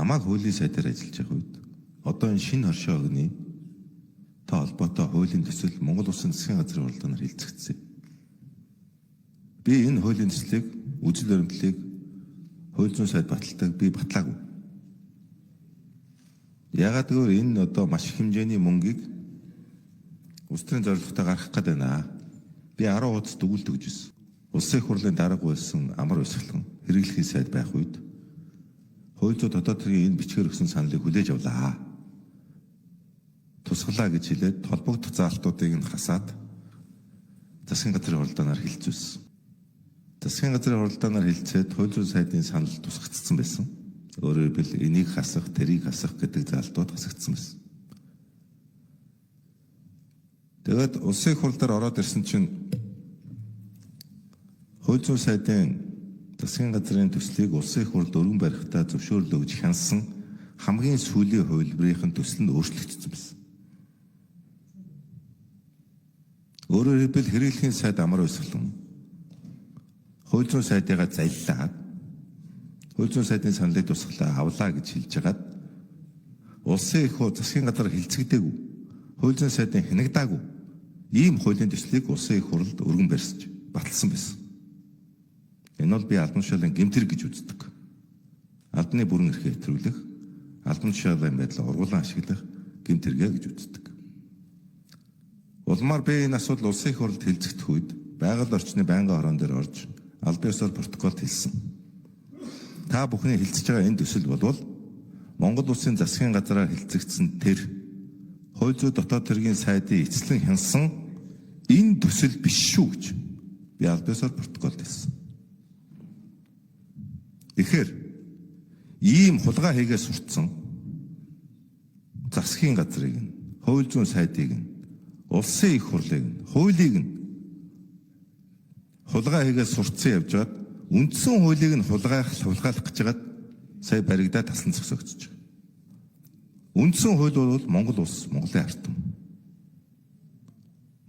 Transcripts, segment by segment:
намайг хуулийн сайдаар ажиллаж байгаа үед одоо энэ шинэ хоршоо өгний та холбоотой хуулийн төсөл Монгол Улсын засгийн газрын уралдаанаар хэлцэгдсэн. Би энэ хуулийн төслийг үжил баримтлалыг хууль зүйн сайд баталтайг би батлаагүй. Ягаад гэвэл энэ одоо маш их хэмжээний мөнгийг улс төрийн зорилготой гаргах гэдэг байна. Би 10 удаас дүгүүлдэг гэж байсан. Улсын их хурлын дарга байсан амар өсгөлгөн хэрэглэхийн сайд байх үед хууль зүйн дотоод хэргийн энэ бичгээр өгсөн саналыг хүлээж авлаа. Тусгалаа гэж хэлээд холбогдох заалтуудыг нь хасаад засгийн газрын уралдаанаар хэлцүүлсэн. Засгийн газрын уралдаанаар хэлцээд хууль зүйн сайдын санал тусгагдсан байсан. Өөрөөр хэлбэл энийг хасах, тэрийг хасах гэдэг заалтууд хасагдсан байсан. Тэгээд улсын их хурл дээр ороод ирсэн чинь хууль зүйн сайдын засгийн газрын төслийг улсын их хурлд өргөн барихтаа зөвшөөрөл өгж хянсан хамгийн сүүлийн хувилбарынхын төсөл нь өөрчлөгдсөн байсан. Өөрөөр хэлбэл хэрэглэхийн сайд амар өсгөлөн хууль зүйн сайдыгаа заллаад хууль зүйн сайдын саналыг тусгалаа авлаа гэж хэлж хагаад улсын их хурл засгийн газар хэлцэгдээгүй хууль зүйн сайдын хянагдаагүй ийм хуулийн төслийг улсын их хурлд өргөн барьсаж баталсан байсан. Энэ бол би албан тушаалын гэмтэр гэж үздэг. Албаны бүрэн эрхээ хэтрүүлэх, албан тушаалын байдлаа ургуулan ашиглах гэмтэргээ гэж үздэг. Улмаар би энэ асуудал улсын их хурлд хэлцэгдэх үед байгаль орчны байнгын хорон дээр орж албан ёсоор протоколд хэлсэн. Та бүхний хэлцэж байгаа энэ төсөл болвол Монгол Улсын засгийн газраар хэлцэгдсэн тэр хууль зүйн дотоод хэргийн сайдын эцэслэн хянсан энэ төсөл биш шүү гэж би албан ёсоор протоколд хэлсэн. Тэгэхээр ийм хулгай хийгээ суртсан засгийн газрыг нь, хууль зүйн сайдыг нь, улсын их хурлыг нь, хуулийг нь хулгай хийгээ суртсан явж байгаад үндсэн хуулийг нь хулгайлах гэж байгаад сая баригдаад тасан зогсогдож байгаа. Үндсэн хууль бол Монгол улс, Монголын ард түмэн.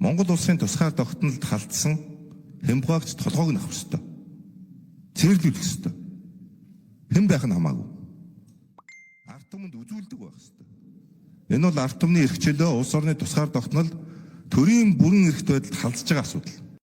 Монгол улсын тусгаар тогтнолд халдсан хямдгаагч толгойг нь авах ёстой. Цэвэрлүүлэх ёстой. Хэн байх нь хамаагүй. Ард түмэнд үзүүлдэг байх ёстой. Энэ бол ард түмний эрх чөлөө улс орны тусгаар тогтнол төрийн бүрэн эрхт байдалд халдж байгаа асуудал.